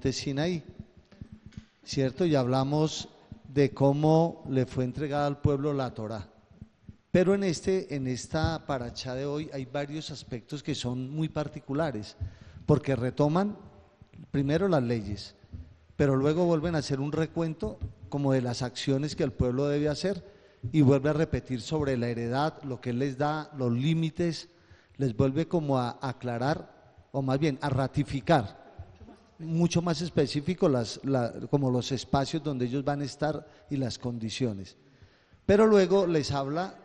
monte Sinaí, ¿cierto? Y hablamos de cómo le fue entregada al pueblo la Torá. Pero en esta parachá de hoy hay varios aspectos que son muy particulares, porque retoman primero las leyes, pero luego vuelven a hacer un recuento como de las acciones que el pueblo debe hacer y vuelve a repetir sobre la heredad, lo que él les da, los límites, les vuelve como a aclarar, o más bien a ratificar, mucho más específico como los espacios donde ellos van a estar y las condiciones. Pero luego les habla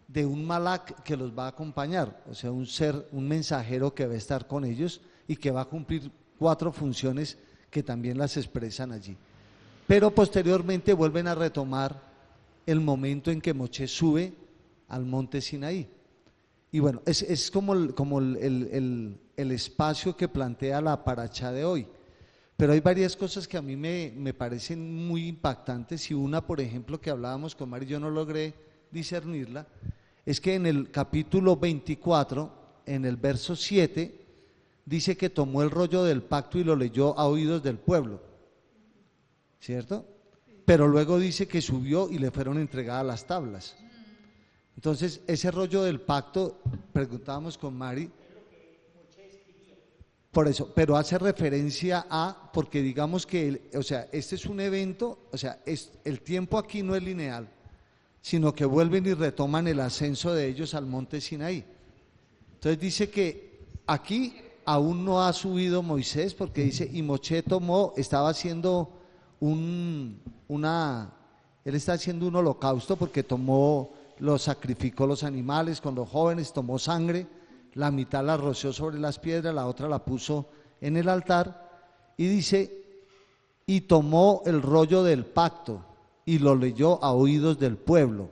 de un malak que los va a acompañar, o sea, un ser, un mensajero que va a estar con ellos y que va a cumplir 4 funciones que también las expresan allí. Pero posteriormente vuelven a retomar el momento en que Moisés sube al monte Sinaí. Y bueno, es como el espacio que plantea la parachá de hoy. Pero hay varias cosas que a mí me parecen muy impactantes, y una, por ejemplo, que hablábamos con Mari, yo no logré discernirla, es que en el capítulo 24, en el verso 7, dice que tomó el rollo del pacto y lo leyó a oídos del pueblo, ¿cierto? Pero luego dice que subió y le fueron entregadas las tablas. Entonces, ese rollo del pacto, preguntábamos con Mari, por eso, pero hace referencia a, porque digamos que, o sea, este es un evento, o sea, el tiempo aquí no es lineal, sino que vuelven y retoman el ascenso de ellos al monte Sinaí. Entonces dice que aquí aún no ha subido Moisés, porque dice, y Moisés estaba haciendo él está haciendo un holocausto, porque sacrificó los animales con los jóvenes, tomó sangre, la mitad la roció sobre las piedras, la otra la puso en el altar, y dice, y tomó el rollo del pacto y lo leyó a oídos del pueblo,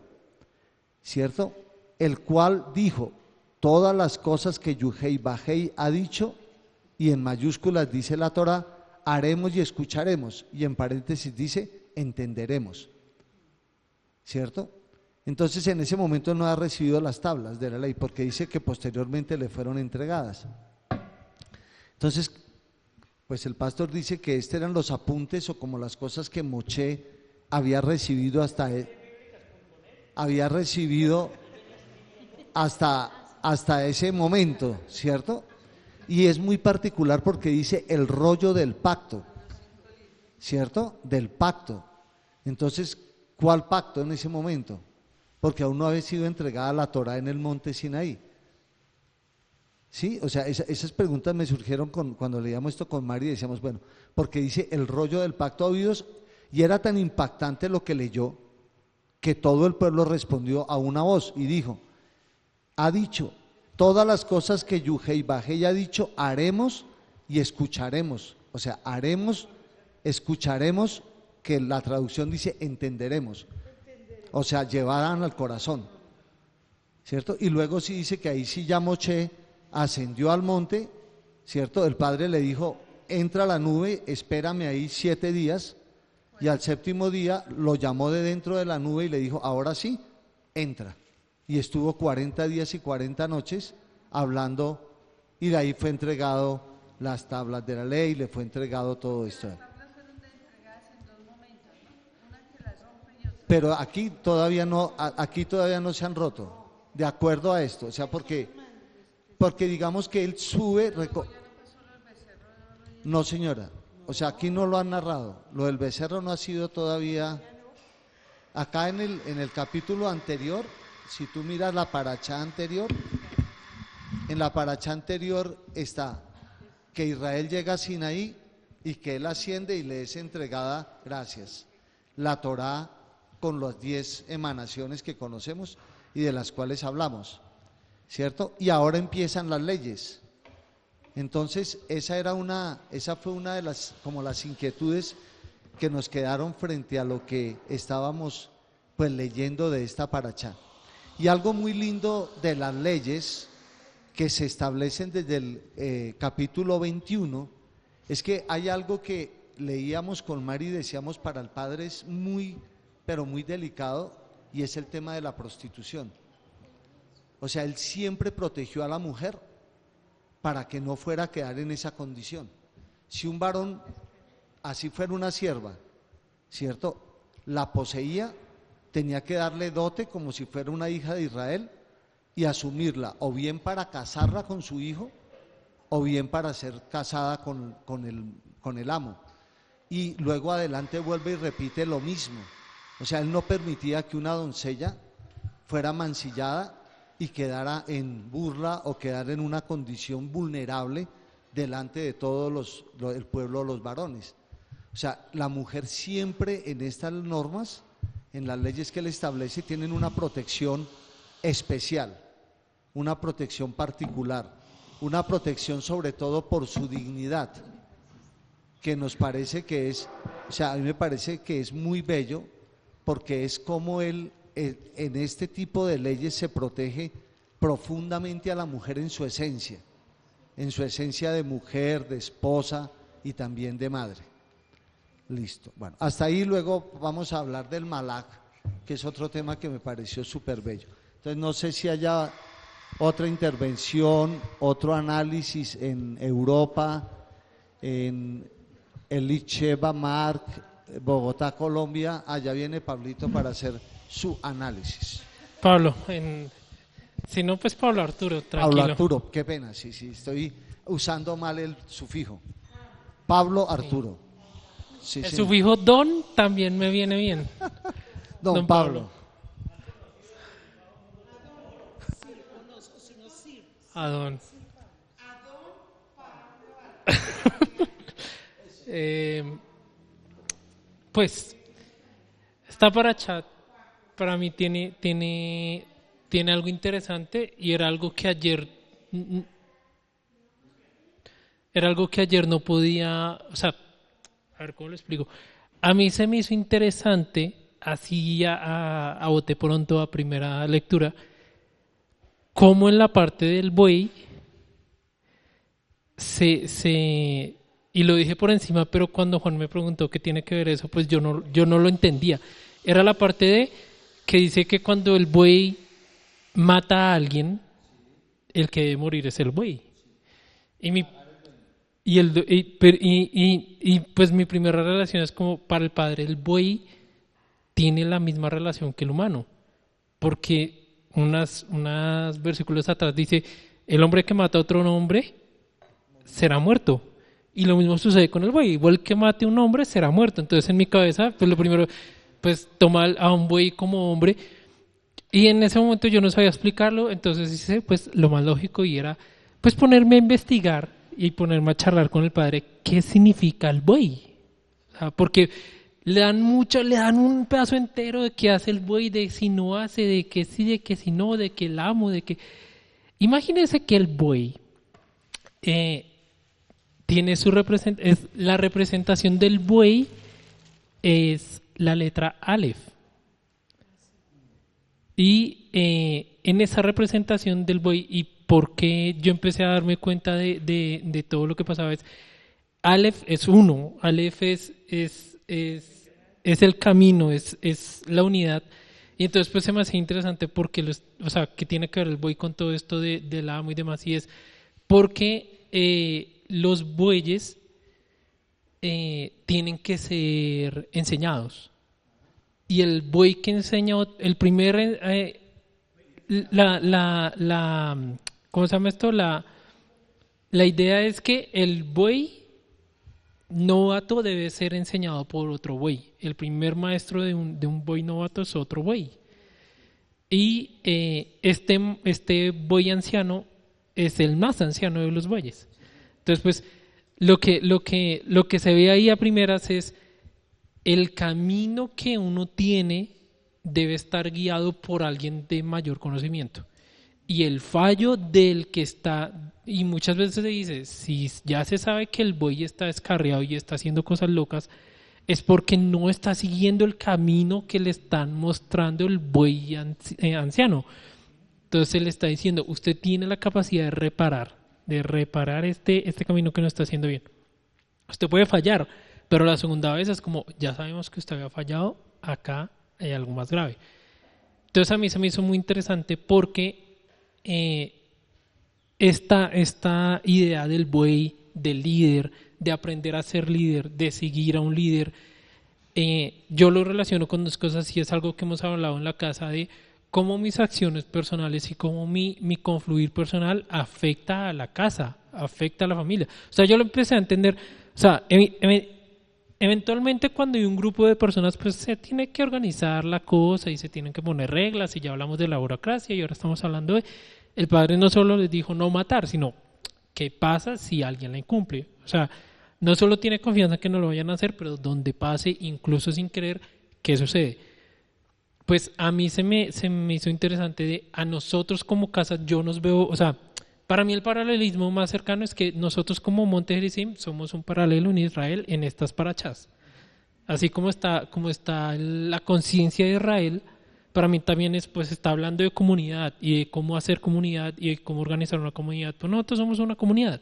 ¿cierto? El cual dijo, todas las cosas que Yuhei Bajei ha dicho, y en mayúsculas dice la Torá, haremos y escucharemos, y en paréntesis dice, entenderemos, ¿cierto? Entonces en ese momento no ha recibido las tablas de la ley, porque dice que posteriormente le fueron entregadas. Entonces, pues el pastor dice que estos eran los apuntes o como las cosas que Moisés había recibido hasta ese momento, ¿cierto? Y es muy particular porque dice el rollo del pacto, ¿cierto? Del pacto. Entonces, ¿cuál pacto en ese momento? Porque aún no había sido entregada la Torá en el monte Sinaí. Sí, o sea, esas preguntas me surgieron cuando leíamos esto con Mari y decíamos, bueno, porque dice el rollo del pacto a oídos, y era tan impactante lo que leyó que todo el pueblo respondió a una voz y dijo, ha dicho, todas las cosas que Yuhei Bajei ha dicho, haremos y escucharemos. O sea, haremos, escucharemos, que la traducción dice entenderemos. O sea, llevarán al corazón, ¿cierto? Y luego sí dice que ahí sí ya Moisés ascendió al monte, ¿cierto? El padre le dijo, entra a la nube, espérame ahí 7 días, y al 7.º día lo llamó de dentro de la nube y le dijo, ahora sí, entra. Y estuvo 40 días y 40 noches hablando, y de ahí fue entregado las tablas de la ley, le fue entregado todo esto. Pero aquí todavía no se han roto, de acuerdo a esto, o sea, porque digamos que él sube, no señora, o sea, aquí no lo han narrado, lo del becerro no ha sido todavía, acá en el capítulo anterior, si tú miras la parachá anterior, en la parachá anterior está que Israel llega a Sinaí y que él asciende y le es entregada, gracias, la Torá con las 10 emanaciones que conocemos y de las cuales hablamos, ¿cierto? Y ahora empiezan las leyes. Entonces, esa fue una de las inquietudes que nos quedaron frente a lo que estábamos pues leyendo de esta parachá. Y algo muy lindo de las leyes que se establecen desde el capítulo 21 es que hay algo que leíamos con Mari y decíamos para el padre es muy, pero muy delicado, y es el tema de la prostitución. O sea, él siempre protegió a la mujer para que no fuera a quedar en esa condición. Si un varón así fuera una sierva, ¿cierto? La poseía, tenía que darle dote como si fuera una hija de Israel y asumirla, o bien para casarla con su hijo, o bien para ser casada con el amo. Y luego adelante vuelve y repite lo mismo. O sea, él no permitía que una doncella fuera mancillada y quedara en burla o quedara en una condición vulnerable delante de el pueblo, los varones. O sea, la mujer siempre en estas normas, en las leyes que él establece, tienen una protección especial, una protección particular, una protección sobre todo por su dignidad, que nos parece que es, o sea, a mí me parece que es muy bello, porque es como él en este tipo de leyes se protege profundamente a la mujer en su esencia de mujer, de esposa y también de madre. Listo. Bueno, hasta ahí. Luego vamos a hablar del Malak, que es otro tema que me pareció súper bello. Entonces no sé si haya otra intervención, otro análisis en Europa, en el Licheva Marc, Bogotá, Colombia. Allá viene Pablito para hacer su análisis. Pablo, si no, pues Pablo Arturo, tranquilo. Pablo Arturo, qué pena, sí, estoy usando mal el sufijo. Pablo Arturo. Sí, El sí. sufijo don también me viene bien. Don Pablo. Adón. Pues esta paracha para mí tiene algo interesante, y era algo que ayer no podía, o sea, a ver cómo lo explico. A mí se me hizo interesante, así a bote pronto, a primera lectura, cómo en la parte del buey y lo dije por encima, pero cuando Juan me preguntó qué tiene que ver eso, pues yo no lo entendía. Era la parte de que dice que cuando el buey mata a alguien, el que debe morir es el buey. Pues mi primera relación es como, para el padre, el buey tiene la misma relación que el humano, porque unos versículos atrás dice, el hombre que mata a otro hombre será muerto. Y lo mismo sucede con el buey, igual que mate a un hombre será muerto. Entonces en mi cabeza, pues lo primero, pues toma a un buey como hombre, y en ese momento yo no sabía explicarlo. Entonces hice pues lo más lógico, y era pues ponerme a investigar y ponerme a charlar con el padre qué significa el buey. O sea, porque le dan un pedazo entero de qué hace el buey, de si no hace, de que sí, de que si no, de que el amo, de que... Imagínense que el buey tiene la representación del buey es la letra Aleph. Y en esa representación del buey, y por qué yo empecé a darme cuenta de todo lo que pasaba, es Aleph es uno, Aleph es el camino, es la unidad. Y entonces pues se me hacía interesante porque, o sea, que tiene que ver el buey con todo esto del amo y demás, y es porque los bueyes tienen que ser enseñados. Y el buey que enseña, el primer, ¿cómo se llama esto? La idea es que el buey novato debe ser enseñado por otro buey. El primer maestro de un buey novato es otro buey. Y este buey anciano es el más anciano de los bueyes. Entonces, pues, lo que se ve ahí a primeras es el camino que uno tiene debe estar guiado por alguien de mayor conocimiento. Y el fallo del que está, y muchas veces se dice, si ya se sabe que el buey está descarriado y está haciendo cosas locas, es porque no está siguiendo el camino que le están mostrando el buey anciano. Entonces él está diciendo, usted tiene la capacidad de reparar este camino que no está haciendo bien. Usted puede fallar, pero la segunda vez es como, ya sabemos que usted había fallado, acá hay algo más grave. Entonces a mí se me hizo muy interesante porque esta idea del buey, del líder, de aprender a ser líder, de seguir a un líder. Yo lo relaciono con dos cosas y es algo que hemos hablado en la casa de cómo mis acciones personales y cómo mi confluir personal afecta a la casa, afecta a la familia. O sea, yo lo empecé a entender, o sea, eventualmente cuando hay un grupo de personas, pues se tiene que organizar la cosa y se tienen que poner reglas y ya hablamos de la burocracia y ahora estamos hablando de, el padre no solo les dijo no matar, sino qué pasa si alguien la incumple. O sea, no solo tiene confianza que no lo vayan a hacer, pero donde pase, incluso sin querer, ¿qué sucede? Pues a mí se me hizo interesante de a nosotros como casa, yo nos veo, o sea, para mí el paralelismo más cercano es que nosotros como Monte Gerizim somos un paralelo en Israel en estas parachas. Así como está la conciencia de Israel, para mí también es, pues está hablando de comunidad y de cómo hacer comunidad y de cómo organizar una comunidad. Pues nosotros somos una comunidad.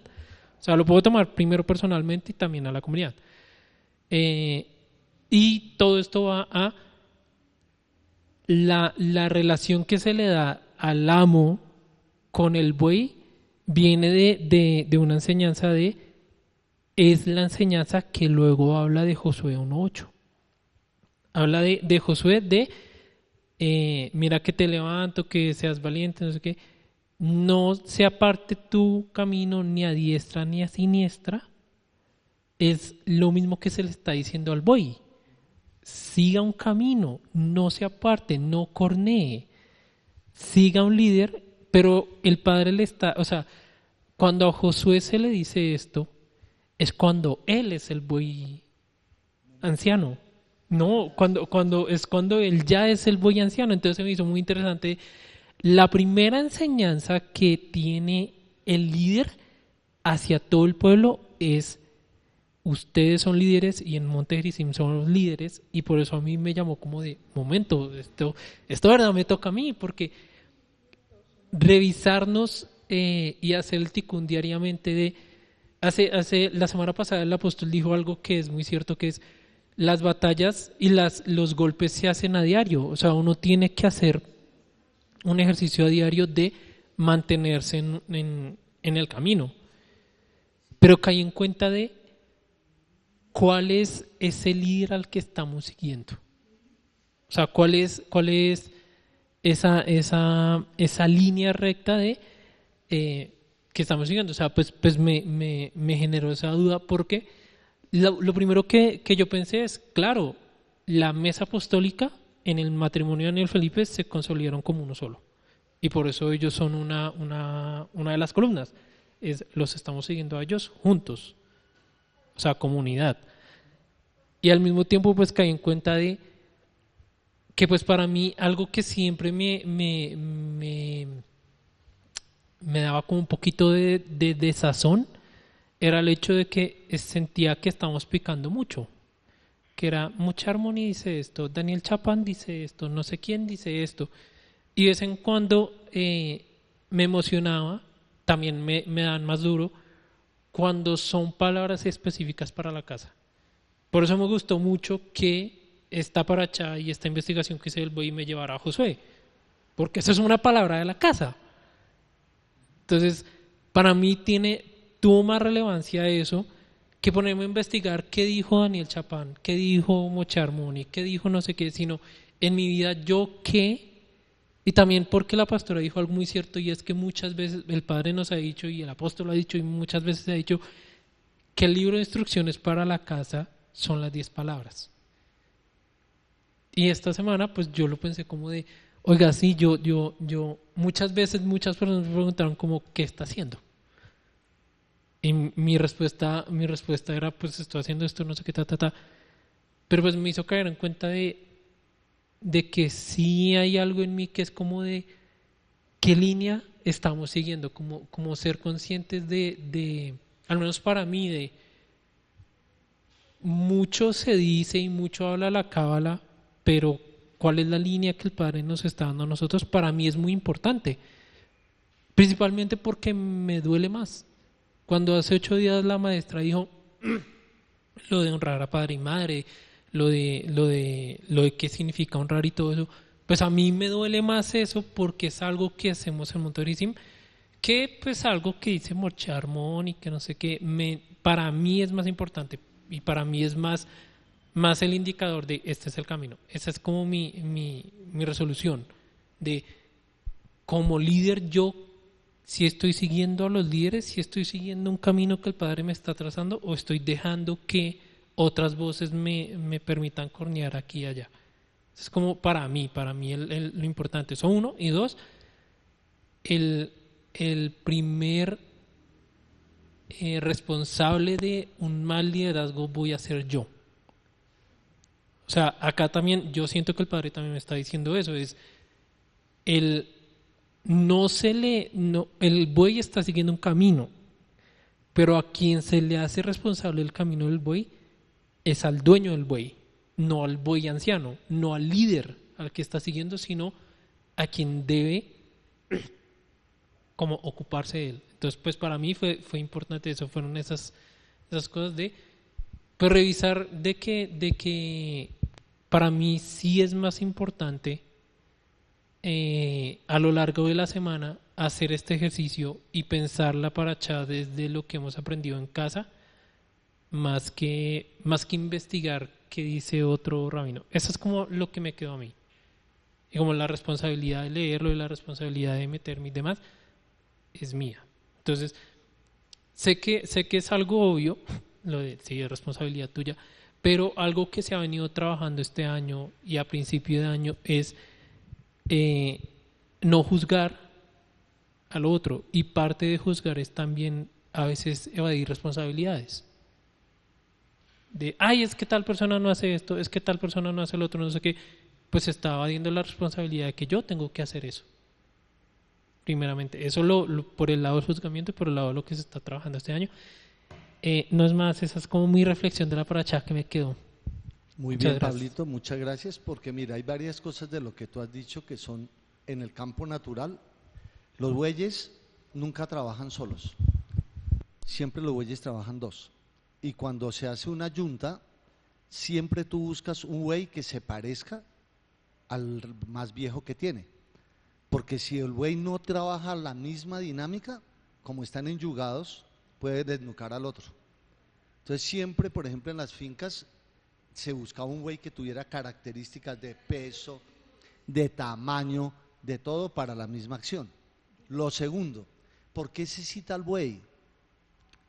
O sea, lo puedo tomar primero personalmente y también a la comunidad. Y todo esto va a la relación que se le da al amo con el buey viene de una enseñanza es la enseñanza que luego habla de Josué 1.8. Habla de Josué mira que te levanto, que seas valiente, no sé qué. No se aparte tu camino ni a diestra ni a siniestra. Es lo mismo que se le está diciendo al buey. Siga un camino, no se aparte, no cornee. Siga un líder, pero el padre le está, o sea, cuando a Josué se le dice esto, es cuando él es el buey anciano. No, cuando él ya es el buey anciano. Entonces se me hizo muy interesante. La primera enseñanza que tiene el líder hacia todo el pueblo es: ustedes son líderes y en Monte Gerizim son los líderes, y por eso a mí me llamó como de momento, esto de verdad me toca a mí, porque revisarnos y hacer el ticún diariamente de hace la semana pasada el apóstol dijo algo que es muy cierto, que es las batallas y los golpes se hacen a diario. O sea, uno tiene que hacer un ejercicio a diario de mantenerse en el camino, pero caí en cuenta de cuál es ese líder al que estamos siguiendo. O sea, cuál es esa línea recta de que estamos siguiendo. O sea, pues me generó esa duda, porque lo primero que yo pensé es, claro, la mesa apostólica en el matrimonio de Daniel Felipe se consolidaron como uno solo, y por eso ellos son una de las columnas. Los estamos siguiendo a ellos juntos, o sea, comunidad. Y al mismo tiempo pues caí en cuenta de que pues para mí algo que siempre me daba como un poquito de desazón era el hecho de que sentía que estamos picando mucho, que era mucha armonía dice esto, Daniel Chapán dice esto, no sé quién dice esto, y de vez en cuando me emocionaba, también me dan más duro cuando son palabras específicas para la casa. Por eso me gustó mucho que esta paracha y esta investigación que hice del buey me llevara a Josué, porque esa es una palabra de la casa. Entonces, para mí tuvo más relevancia eso que ponerme a investigar qué dijo Daniel Chapán, qué dijo Mocharmoni, qué dijo no sé qué, sino en mi vida yo qué. Y también porque la pastora dijo algo muy cierto, y es que muchas veces el padre nos ha dicho y el apóstol lo ha dicho y muchas veces se ha dicho que el libro de instrucciones para la casa son las 10 palabras. Y esta semana pues yo lo pensé como de, oiga, sí, yo muchas veces muchas personas me preguntaron como, ¿qué está haciendo? Y mi respuesta era, pues estoy haciendo esto, no sé qué, pero pues me hizo caer en cuenta de que sí hay algo en mí que es como de qué línea estamos siguiendo, como ser conscientes de, al menos para mí, de mucho se dice y mucho habla la cábala, pero cuál es la línea que el Padre nos está dando a nosotros, para mí es muy importante, principalmente porque me duele más. Cuando hace 8 días la maestra dijo lo de honrar a padre y madre, lo de qué significa honrar y todo eso, pues a mí me duele más eso, porque es algo que hacemos en Monte Gerizim, que pues algo que dice Mocharmón y que no sé qué. para mí es más importante y para mí es más el indicador de este es el camino. Esa es como mi resolución de como líder yo, si estoy siguiendo a los líderes, si estoy siguiendo un camino que el Padre me está trazando o estoy dejando que otras voces me permitan cornear aquí y allá. Es como para mí lo importante. Eso uno. Y dos, el primer responsable de un mal liderazgo voy a ser yo. O sea, acá también yo siento que el Padre también me está diciendo eso, es el buey está siguiendo un camino, pero a quien se le hace responsable del camino del buey es al dueño del buey, no al buey anciano, no al líder al que está siguiendo, sino a quien debe como ocuparse de él. Entonces, pues para mí fue importante eso, fueron esas cosas de pues revisar de que para mí sí es más importante a lo largo de la semana hacer este ejercicio y pensar la paracha desde lo que hemos aprendido en casa, más que investigar qué dice otro rabino. Eso es como lo que me quedó a mí. Y como la responsabilidad de leerlo y la responsabilidad de meterme y demás es mía. Entonces, sé que es algo obvio, lo de sí, es responsabilidad tuya, pero algo que se ha venido trabajando este año y a principio de año es no juzgar al otro, y parte de juzgar es también a veces evadir responsabilidades. De, es que tal persona no hace esto, es que tal persona no hace lo otro, no sé qué, pues está evadiendo la responsabilidad de que yo tengo que hacer eso. Primeramente, eso por el lado del juzgamiento y por el lado de lo que se está trabajando este año. No es más, esa es como mi reflexión de la paracha que me quedó. Muy bien, Pablito, muchas gracias, porque mira, hay varias cosas de lo que tú has dicho que son en el campo natural. Los bueyes nunca trabajan solos, siempre los bueyes trabajan dos. Y cuando se hace una yunta, siempre tú buscas un buey que se parezca al más viejo que tiene. Porque si el buey no trabaja la misma dinámica, como están enyugados, puede desnucar al otro. Entonces siempre, por ejemplo, en las fincas se buscaba un buey que tuviera características de peso, de tamaño, de todo para la misma acción. Lo segundo, ¿por qué se cita al buey?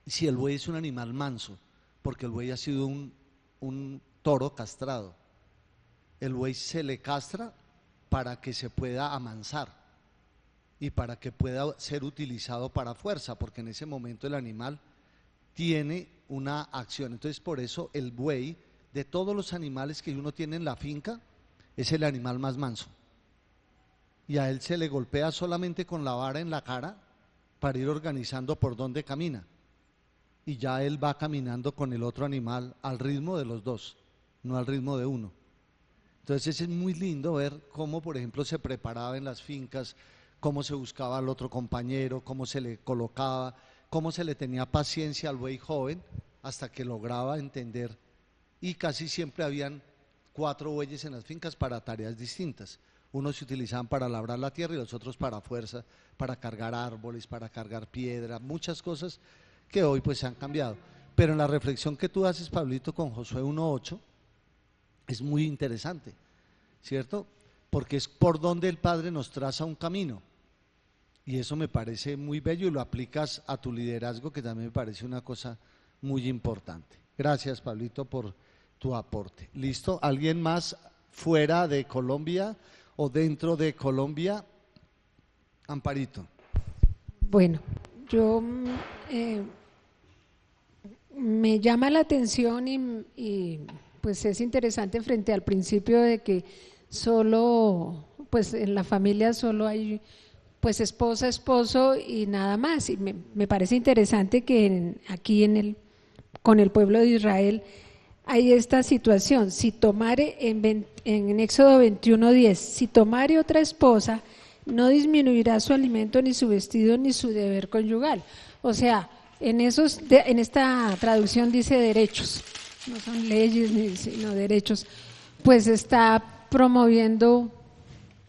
Si el buey es un animal manso, porque el buey ha sido un toro castrado. El buey se le castra para que se pueda amansar y para que pueda ser utilizado para fuerza, porque en ese momento el animal tiene una acción. Entonces, por eso el buey, de todos los animales que uno tiene en la finca, es el animal más manso. Y a él se le golpea solamente con la vara en la cara para ir organizando por dónde camina. Y ya él va caminando con el otro animal al ritmo de los dos, no al ritmo de uno. Entonces es muy lindo ver cómo, por ejemplo, se preparaba en las fincas, cómo se buscaba al otro compañero, cómo se le colocaba, cómo se le tenía paciencia al buey joven hasta que lograba entender. Y casi siempre habían 4 bueyes en las fincas para tareas distintas. Unos se utilizaban para labrar la tierra y los otros para fuerza, para cargar árboles, para cargar piedra, muchas cosas que hoy pues se han cambiado. Pero en la reflexión que tú haces, Pablito, con Josué 1:8, es muy interesante, ¿cierto? Porque es por donde el Padre nos traza un camino. Y eso me parece muy bello y lo aplicas a tu liderazgo, que también me parece una cosa muy importante. Gracias, Pablito, por tu aporte. ¿Listo? ¿Alguien más fuera de Colombia o dentro de Colombia? Amparito. Bueno, yo me llama la atención y pues es interesante frente al principio de que solo, pues en la familia solo hay pues esposa, esposo y nada más. Y me parece interesante que aquí con el pueblo de Israel hay esta situación. Si tomare, en Éxodo 21:10, si tomare otra esposa, no disminuirá su alimento, ni su vestido, ni su deber conyugal. O sea, en esta traducción dice derechos, no son leyes, sino derechos, pues está promoviendo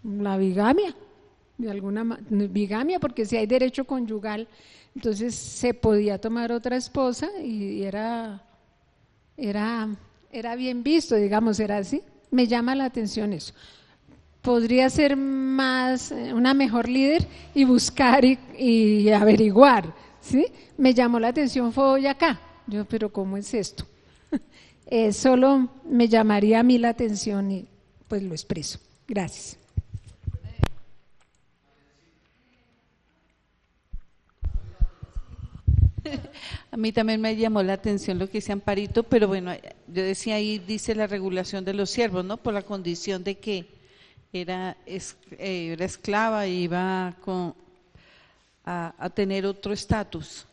la bigamia. de bigamia, porque si hay derecho conyugal, entonces se podía tomar otra esposa y era bien visto, digamos, era así. Me llama la atención eso. Podría ser una mejor líder y buscar y averiguar, ¿sí? Me llamó la atención fue hoy acá. Yo, pero ¿cómo es esto? Solo me llamaría a mí la atención y pues lo expreso. Gracias. A mí también me llamó la atención lo que dice Amparito, pero bueno, yo decía ahí, dice la regulación de los siervos, ¿no? Por la condición de que era esclava y iba a tener otro estatus.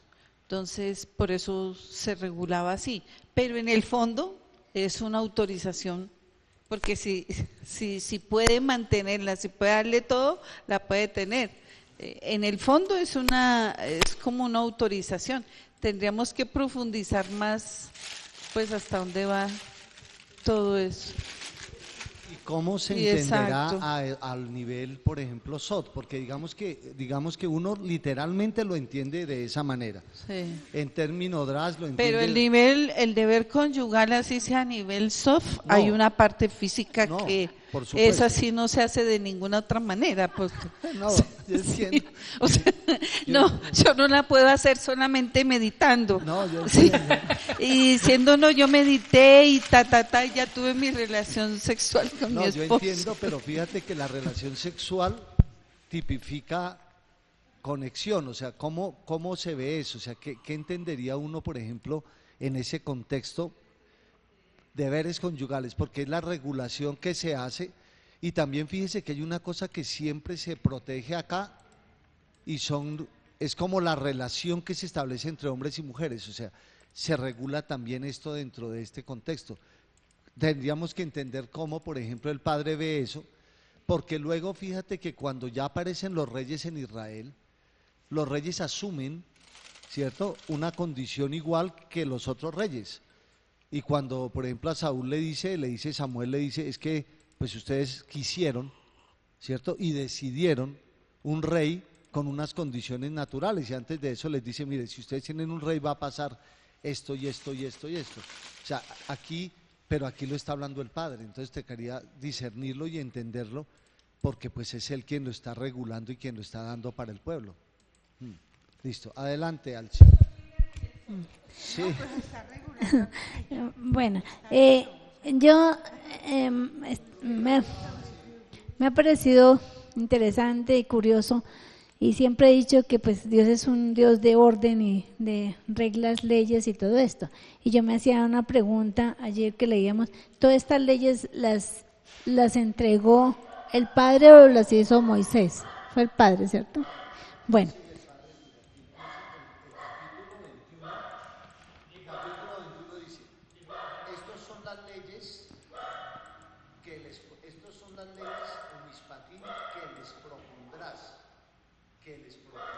Entonces, por eso se regulaba así. Pero en el fondo es una autorización, porque si puede mantenerla, si puede darle todo, la puede tener. En el fondo es como una autorización. Tendríamos que profundizar más, pues hasta dónde va todo eso. ¿Y cómo se entenderá al nivel, por ejemplo, SOT? Porque digamos que uno literalmente lo entiende de esa manera. Sí. En términos DRAS lo entiende. Pero el deber conyugal, así sea a nivel soft, No. hay una parte física que por supuesto. esa sí no se hace de ninguna otra manera. Pues, No, yo entiendo. sí, o sea, yo no la puedo hacer solamente meditando. No, yo Sí. entiendo. Y diciendo, no, yo medité y y ya tuve mi relación sexual con mi esposo. Yo entiendo, pero fíjate que la relación sexual tipifica conexión, o sea, ¿cómo se ve eso? O sea, ¿qué entendería uno, por ejemplo, en ese contexto? Deberes conyugales, porque es la regulación que se hace, y también fíjese que hay una cosa que siempre se protege acá, y es como la relación que se establece entre hombres y mujeres, o sea, se regula también esto dentro de este contexto. Tendríamos que entender cómo, por ejemplo, el padre ve eso, porque luego fíjate que cuando ya aparecen los reyes en Israel, los reyes asumen, ¿cierto?, una condición igual que los otros reyes. Y cuando, por ejemplo, a Saúl Samuel le dice, es que pues ustedes quisieron, ¿cierto?, y decidieron un rey con unas condiciones naturales, y antes de eso les dice, mire, si ustedes tienen un rey va a pasar esto y esto y esto y esto. O sea, pero aquí lo está hablando el Padre, entonces te quería discernirlo y entenderlo, porque pues es Él quien lo está regulando y quien lo está dando para el pueblo. Listo, adelante, Alci. Sí. Bueno, me ha parecido interesante y curioso, y siempre he dicho que pues Dios es un Dios de orden y de reglas, leyes y todo esto. Y yo me hacía una pregunta ayer que leíamos, ¿todas estas leyes las entregó el Padre o las hizo Moisés? Fue el Padre, ¿cierto? Bueno.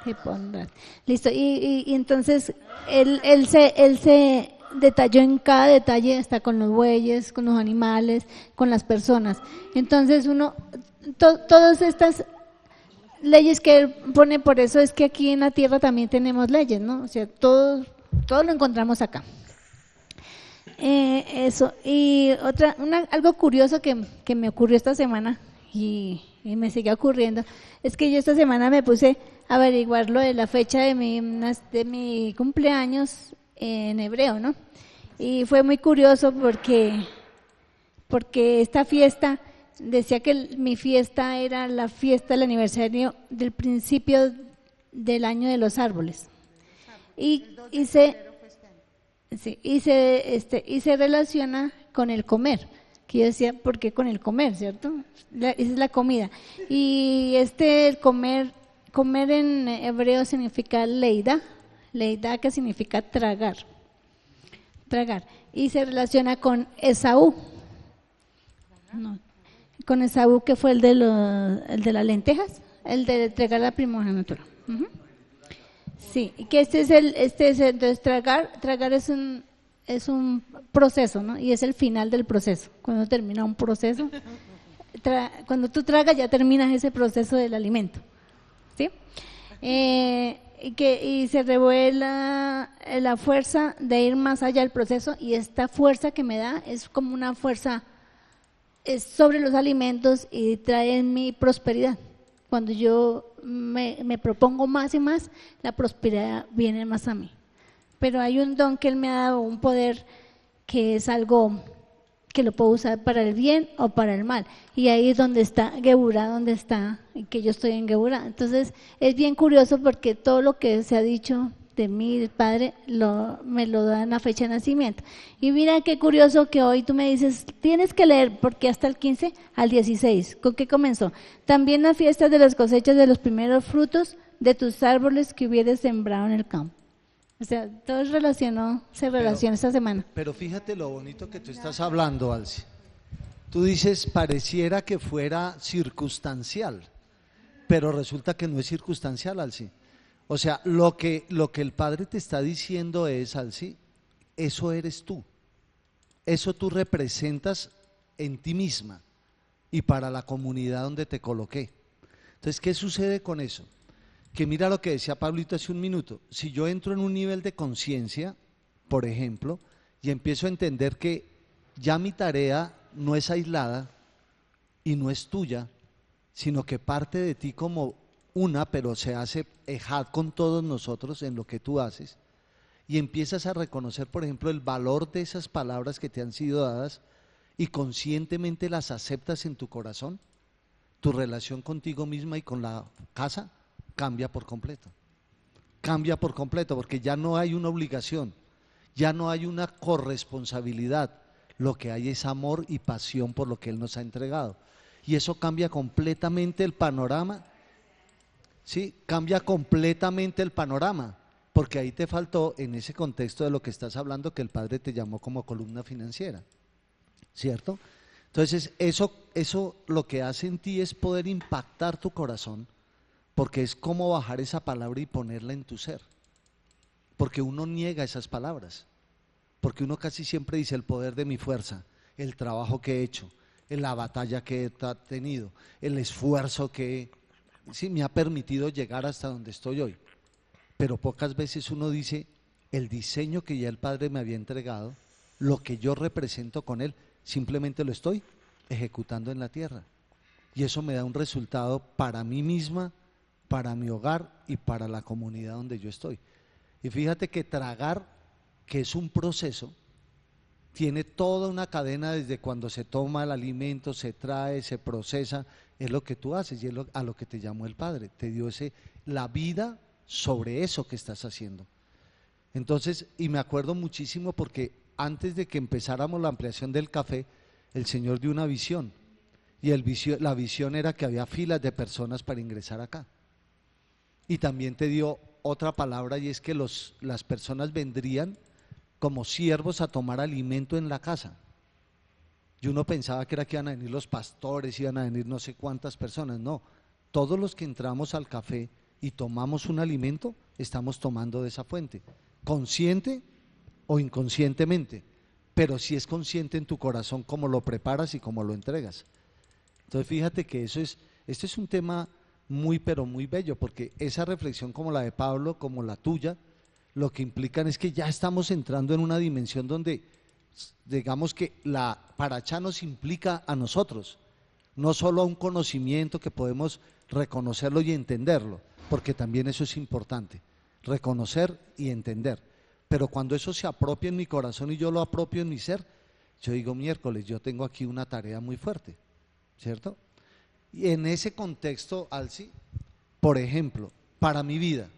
Que pondrás. Listo, y entonces él se detalló en cada detalle, hasta con los bueyes, con los animales, con las personas. Entonces todas estas leyes que él pone, por eso es que aquí en la tierra también tenemos leyes, ¿no? O sea, todo lo encontramos acá. Eso, y algo curioso que me ocurrió esta semana y me sigue ocurriendo, es que yo esta semana me puse a averiguar lo de la fecha de mi cumpleaños en hebreo, ¿no? Y fue muy curioso porque esta fiesta decía que mi fiesta era la fiesta del aniversario del principio del año de los árboles. Y se relaciona con el comer, que yo decía, ¿por qué con el comer, cierto? Esa es la comida. Y el comer en hebreo significa leida, que significa tragar, y se relaciona con Esaú, con Esaú, que fue el de las lentejas, el de entregar la primogenitura. Sí, que entonces tragar es un proceso, ¿no? Y es el final del proceso. Cuando termina un proceso, cuando tú tragas ya terminas ese proceso del alimento. ¿sí? Y se revela la fuerza de ir más allá del proceso, y esta fuerza que me da es como una fuerza es sobre los alimentos y trae en mi prosperidad. Cuando yo me propongo más y más, la prosperidad viene más a mí. Pero hay un don que Él me ha dado, un poder que es algo que lo puedo usar para el bien o para el mal. Y ahí es donde está Geburá, donde está, que yo estoy en Geburá. Entonces es bien curioso porque todo lo que se ha dicho de mí, el Padre, me lo da en la fecha de nacimiento. Y mira qué curioso que hoy tú me dices, tienes que leer, porque hasta el 15 al 16, ¿con qué comenzó? También las fiestas de las cosechas de los primeros frutos de tus árboles que hubieres sembrado en el campo. O sea, todo se relaciona esta semana. Pero fíjate lo bonito que tú estás hablando, Alci. Tú dices, pareciera que fuera circunstancial, pero resulta que no es circunstancial, Alci. O sea, lo que el Padre te está diciendo es, Alci, eso eres tú. Eso tú representas en ti misma y para la comunidad donde te coloqué. Entonces, ¿qué sucede con eso? Que mira lo que decía Pablito hace un minuto. Si yo entro en un nivel de conciencia, por ejemplo, y empiezo a entender que ya mi tarea no es aislada y no es tuya, sino que parte de ti como una, pero se hace ejad con todos nosotros en lo que tú haces, y empiezas a reconocer, por ejemplo, el valor de esas palabras que te han sido dadas y conscientemente las aceptas en tu corazón, tu relación contigo misma y con la casa cambia por completo. Cambia por completo porque ya no hay una obligación, ya no hay una corresponsabilidad, lo que hay es amor y pasión por lo que Él nos ha entregado. Y eso cambia completamente el panorama. Sí, cambia completamente el panorama, porque ahí te faltó, en ese contexto de lo que estás hablando, que el Padre te llamó como columna financiera, ¿cierto? Entonces, eso lo que hace en ti es poder impactar tu corazón, porque es como bajar esa palabra y ponerla en tu ser, porque uno niega esas palabras, porque uno casi siempre dice el poder de mi fuerza, el trabajo que he hecho, la batalla que he tenido, el esfuerzo que sí me ha permitido llegar hasta donde estoy hoy. Pero pocas veces uno dice el diseño que ya el Padre me había entregado, lo que yo represento con Él, simplemente lo estoy ejecutando en la tierra. Y eso me da un resultado para mí misma, para mi hogar y para la comunidad donde yo estoy. Y fíjate que tragar, que es un proceso, tiene toda una cadena desde cuando se toma el alimento, se trae, se procesa, es lo que tú haces y es a lo que te llamó el Padre, te dio la vida sobre eso que estás haciendo. Entonces, y me acuerdo muchísimo porque antes de que empezáramos la ampliación del café, el Señor dio una visión, y la visión era que había filas de personas para ingresar acá. Y también te dio otra palabra, y es que las personas vendrían como siervos a tomar alimento en la casa. Y uno pensaba que era que iban a venir los pastores, iban a venir no sé cuántas personas. No, todos los que entramos al café y tomamos un alimento, estamos tomando de esa fuente, consciente o inconscientemente, pero si es consciente en tu corazón cómo lo preparas y cómo lo entregas. Entonces fíjate que este es un tema muy pero muy bello, porque esa reflexión como la de Pablo, como la tuya, lo que implican es que ya estamos entrando en una dimensión donde digamos que la parachá nos implica a nosotros, no solo a un conocimiento que podemos reconocerlo y entenderlo, porque también eso es importante, reconocer y entender, pero cuando eso se apropia en mi corazón y yo lo apropio en mi ser, yo digo miércoles, yo tengo aquí una tarea muy fuerte, ¿cierto? Y en ese contexto, Alci, por ejemplo, para mi vida,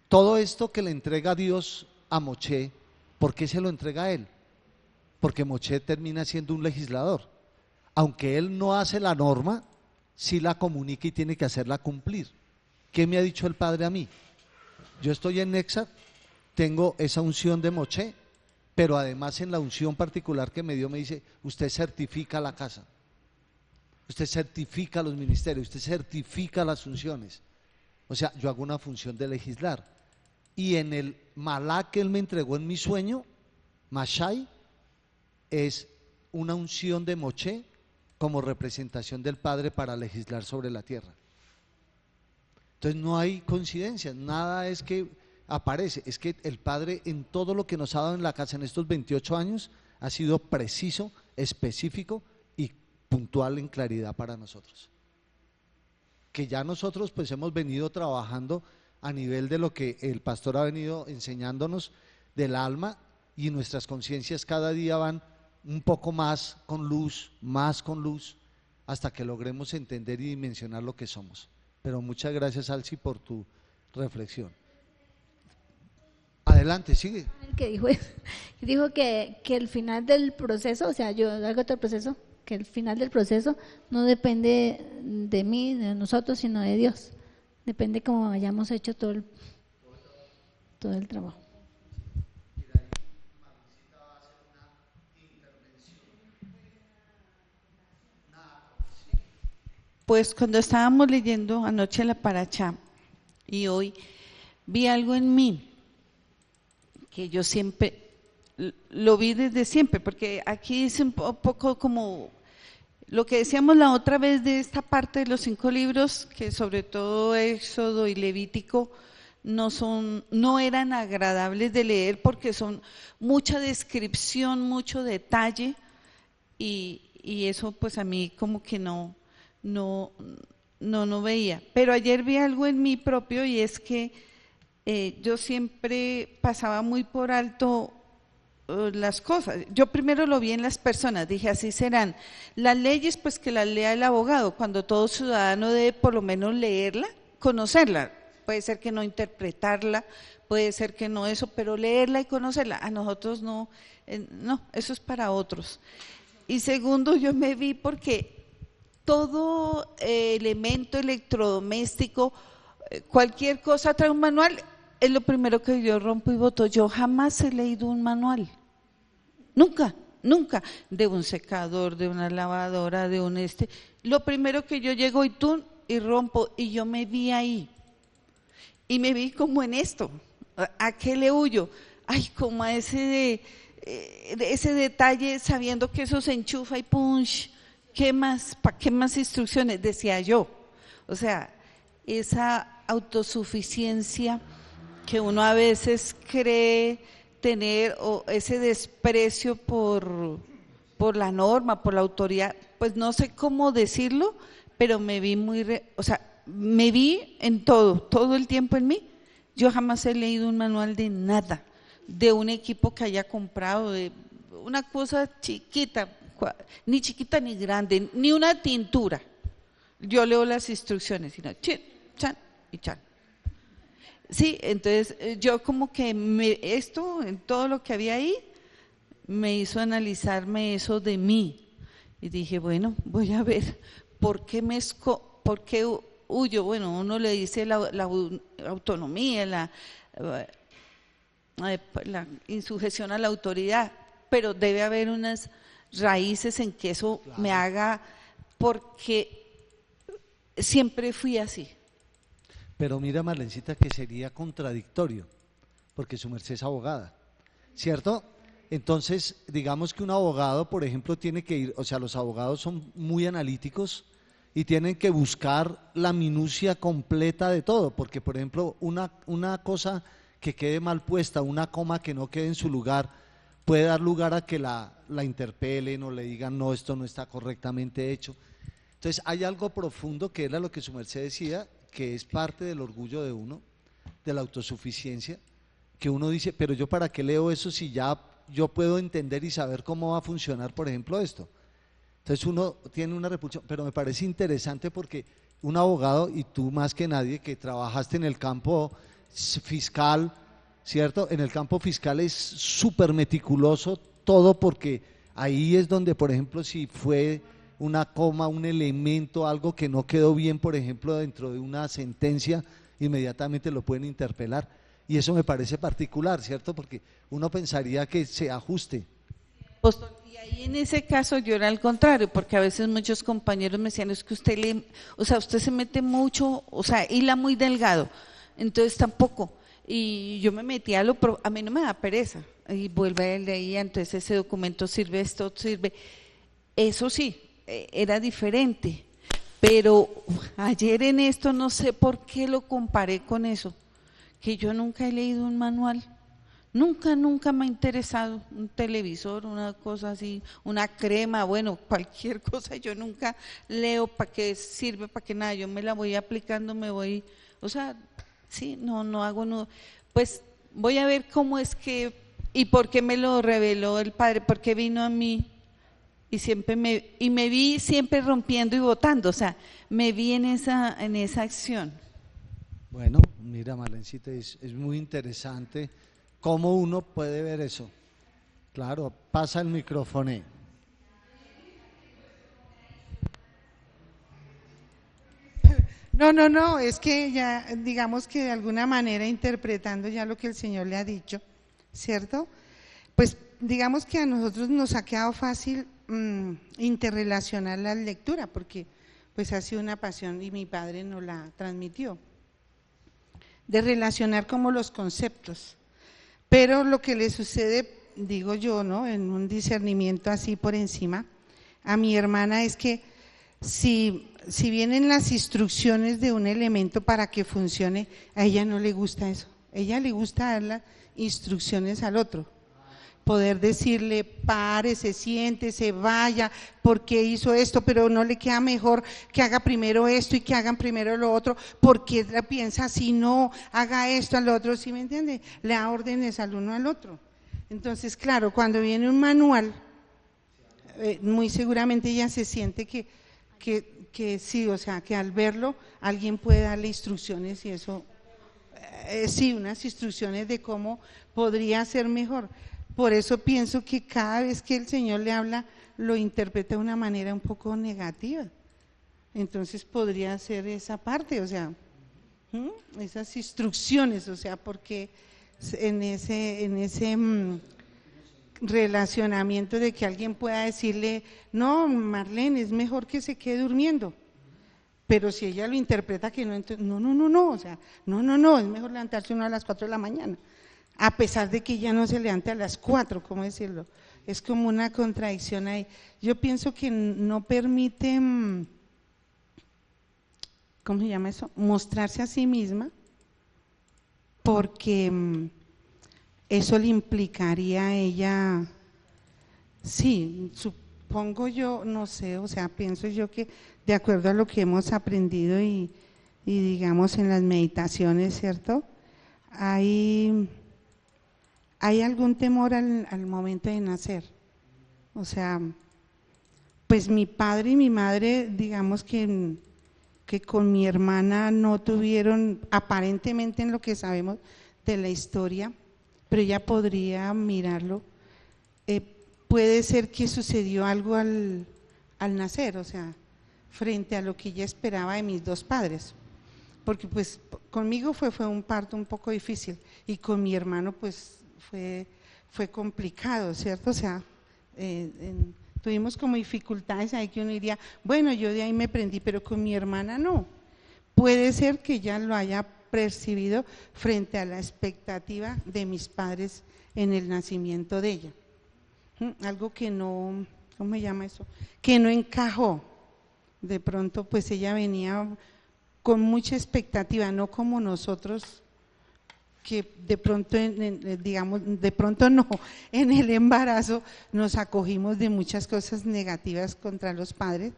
todo esto que le entrega Dios a Moshe, ¿por qué se lo entrega a él? Porque Moshe termina siendo un legislador. Aunque él no hace la norma, sí la comunica y tiene que hacerla cumplir. ¿Qué me ha dicho el Padre a mí? Yo estoy en Nexa, tengo esa unción de Moshe, pero además en la unción particular que me dio me dice, usted certifica la casa, usted certifica los ministerios, usted certifica las unciones. O sea, yo hago una función de legislar. Y en el malá que él me entregó en mi sueño, Mashai, es una unción de Moshe como representación del Padre para legislar sobre la tierra. Entonces no hay coincidencias, nada es que aparece, es que el Padre en todo lo que nos ha dado en la casa en estos 28 años ha sido preciso, específico y puntual en claridad para nosotros. Que ya nosotros pues hemos venido trabajando a nivel de lo que el pastor ha venido enseñándonos del alma, y nuestras conciencias cada día van un poco más con luz, hasta que logremos entender y dimensionar lo que somos. Pero muchas gracias, Alci, por tu reflexión. Adelante, sigue. El que dijo que el final del proceso, o sea, yo hago otro proceso, que el final del proceso no depende de mí, de nosotros, sino de Dios. Depende cómo hayamos hecho todo el trabajo. Pues cuando estábamos leyendo anoche la Parashá y hoy vi algo en mí que yo siempre lo vi desde siempre, porque aquí es un poco como lo que decíamos la otra vez de esta parte de los 5 libros, que sobre todo Éxodo y Levítico no eran agradables de leer porque son mucha descripción, mucho detalle, y eso pues a mí como que no veía. Pero ayer vi algo en mí propio, y es que yo siempre pasaba muy por alto las cosas. Yo primero lo vi en las personas, dije así serán. Las leyes pues que las lea el abogado, cuando todo ciudadano debe por lo menos leerla, conocerla. Puede ser que no interpretarla, puede ser que no eso, pero leerla y conocerla. A nosotros no, eso es para otros. Y segundo, yo me vi porque todo elemento electrodoméstico, cualquier cosa trae un manual, es lo primero que yo rompo y boto. Yo jamás he leído un manual, nunca, de un secador, de una lavadora, de un Lo primero que yo llego y rompo, y yo me vi ahí, y me vi como en esto. ¿A qué le huyo? Ay, como a ese detalle, sabiendo que eso se enchufa y punch. ¿Qué más? ¿Para qué más instrucciones? Decía yo. O sea, esa autosuficiencia que uno a veces cree tener, o ese desprecio por la norma, por la autoridad, pues no sé cómo decirlo, pero me vi me vi en todo el tiempo en mí. Yo jamás he leído un manual de nada, de un equipo que haya comprado, de una cosa chiquita, ni chiquita ni grande, ni una tintura. Yo leo las instrucciones, sino chin, chan y chan. Sí, entonces yo como que esto, en todo lo que había ahí, me hizo analizarme eso de mí. Y dije, bueno, voy a ver, ¿por qué huyo? Bueno, uno le dice la autonomía, la insujeción a la autoridad, pero debe haber unas raíces en que eso me haga, porque siempre fui así. Pero mira, Marlencita, que sería contradictorio, porque su merced es abogada, ¿cierto? Entonces, digamos que un abogado, por ejemplo, tiene que ir, o sea, los abogados son muy analíticos y tienen que buscar la minucia completa de todo, porque, por ejemplo, una cosa que quede mal puesta, una coma que no quede en su lugar, puede dar lugar a que la interpelen o le digan, no, esto no está correctamente hecho. Entonces, hay algo profundo que era lo que su merced decía, que es parte del orgullo de uno, de la autosuficiencia, que uno dice, pero yo para qué leo eso si ya yo puedo entender y saber cómo va a funcionar, por ejemplo, esto. Entonces uno tiene una repulsión, pero me parece interesante porque un abogado, y tú más que nadie que trabajaste en el campo fiscal, ¿cierto? En el campo fiscal es súper meticuloso todo, porque ahí es donde, por ejemplo, si fue una coma, un elemento, algo que no quedó bien, por ejemplo, dentro de una sentencia, inmediatamente lo pueden interpelar. Y eso me parece particular, ¿cierto? Porque uno pensaría que se ajuste. Y ahí en ese caso yo era al contrario, porque a veces muchos compañeros me decían, es que usted se mete mucho, hila muy delgado, entonces tampoco. Y yo me metía a mí no me da pereza, y vuelve el de ahí, entonces ese documento sirve, esto sirve. Eso sí, era diferente, Pero ayer en esto no sé por qué lo comparé con eso, que yo nunca he leído un manual, nunca me ha interesado un televisor, una cosa así, una crema, bueno, cualquier cosa, yo nunca leo para qué sirve, para qué nada, yo me la voy aplicando, me voy, o sea, sí, no hago, no, pues voy a ver cómo es que, y por qué me lo reveló el Padre, por qué vino a mí. Y siempre me vi siempre rompiendo y votando, o sea, me vi en esa acción. Bueno, mira, Marlencita, es muy interesante cómo uno puede ver eso. Claro, pasa el micrófono. No, es que ya, digamos que de alguna manera interpretando ya lo que el Señor le ha dicho, ¿cierto? Pues digamos que a nosotros nos ha quedado fácil interrelacionar la lectura, porque pues ha sido una pasión y mi padre nos la transmitió, de relacionar como los conceptos. Pero lo que le sucede, digo yo, ¿no?, en un discernimiento así por encima, a mi hermana es que si vienen las instrucciones de un elemento para que funcione, a ella no le gusta eso. A ella le gusta dar las instrucciones al otro. Poder decirle, pare, se siente, se vaya, porque hizo esto, pero no le queda mejor que haga primero esto y que hagan primero lo otro, porque piensa así, no, haga esto al otro, ¿sí me entiende? Le da órdenes al uno al otro. Entonces, claro, cuando viene un manual, muy seguramente ella se siente que sí, o sea, que al verlo alguien puede darle instrucciones y eso, sí, unas instrucciones de cómo podría ser mejor. Por eso pienso que cada vez que el Señor le habla, lo interpreta de una manera un poco negativa. Entonces podría ser esa parte, o sea, esas instrucciones, o sea, porque en ese relacionamiento de que alguien pueda decirle, no, Marlene, es mejor que se quede durmiendo. Pero si ella lo interpreta que no, entonces, no, o sea, no, es mejor levantarse uno a las 4 de la mañana. A pesar de que ella no se levante a las 4, ¿cómo decirlo? Es como una contradicción ahí. Yo pienso que no permite, ¿cómo se llama eso?, mostrarse a sí misma, porque eso le implicaría a ella, sí, supongo yo, no sé, o sea, pienso yo que de acuerdo a lo que hemos aprendido y digamos en las meditaciones, ¿cierto?, hay algún temor al momento de nacer. O sea, pues mi padre y mi madre, digamos que con mi hermana no tuvieron, aparentemente en lo que sabemos de la historia, pero ella podría mirarlo, puede ser que sucedió algo al nacer, o sea, frente a lo que ella esperaba de mis dos padres, porque pues conmigo fue un parto un poco difícil y con mi hermano pues fue complicado, ¿cierto? O sea, tuvimos como dificultades ahí que uno diría, bueno, yo de ahí me prendí, pero con mi hermana no. Puede ser que ella lo haya percibido frente a la expectativa de mis padres en el nacimiento de ella. Algo que no, ¿cómo se llama eso?, que no encajó. De pronto pues ella venía con mucha expectativa, no como nosotros, que de pronto, digamos, de pronto no, en el embarazo nos acogimos de muchas cosas negativas contra los padres.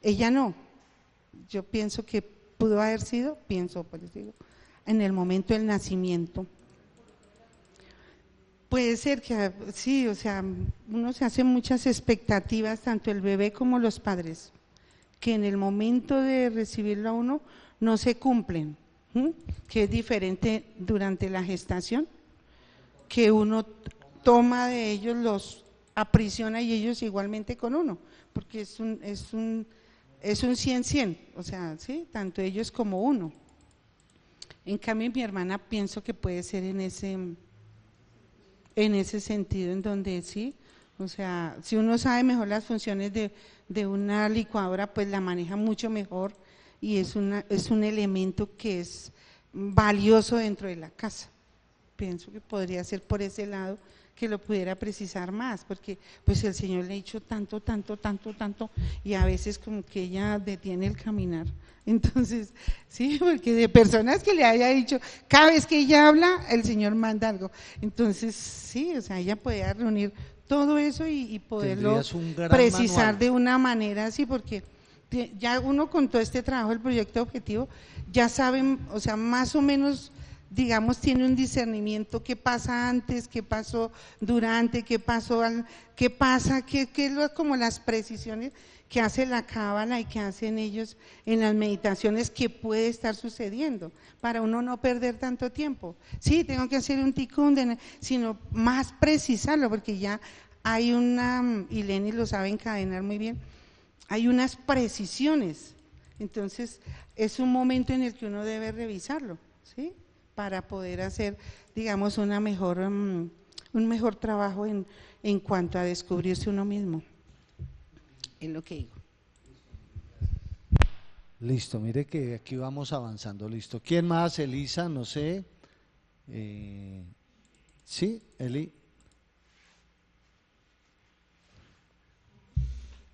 Ella no. Yo pienso que pudo haber sido, pues digo, en el momento del nacimiento. Puede ser que sí, o sea, uno se hace muchas expectativas, tanto el bebé como los padres, que en el momento de recibirlo a uno no se cumplen, que es diferente durante la gestación, que uno toma de ellos, los aprisiona y ellos igualmente con uno, porque es un 100-100, o sea, ¿sí?, tanto ellos como uno. En cambio mi hermana pienso que puede ser en ese sentido, en donde sí, o sea, si uno sabe mejor las funciones de una licuadora, pues la maneja mucho mejor y es un elemento que es valioso dentro de la casa. Pienso que podría ser por ese lado que lo pudiera precisar más, porque pues el Señor le ha dicho tanto, y a veces como que ella detiene el caminar. Entonces, sí, porque de personas que le haya dicho, cada vez que ella habla, el Señor manda algo. Entonces, sí, o sea, ella podía reunir todo eso y poderlo precisar manual de una manera así, porque ya uno con todo este trabajo, el proyecto objetivo, ya saben, o sea, más o menos, digamos, tiene un discernimiento, qué pasa antes, qué pasó durante, qué pasa, qué es como las precisiones que hace la cábala y que hacen ellos en las meditaciones que puede estar sucediendo, para uno no perder tanto tiempo. Sí, tengo que hacer un tikkun, sino más precisarlo, porque ya hay una, y Lenny lo sabe encadenar muy bien, hay unas precisiones. Entonces, es un momento en el que uno debe revisarlo, ¿sí? Para poder hacer, digamos, un mejor trabajo en cuanto a descubrirse uno mismo. Es lo que digo. Listo, mire que aquí vamos avanzando, listo. ¿Quién más? Elisa, no sé. Sí, Eli.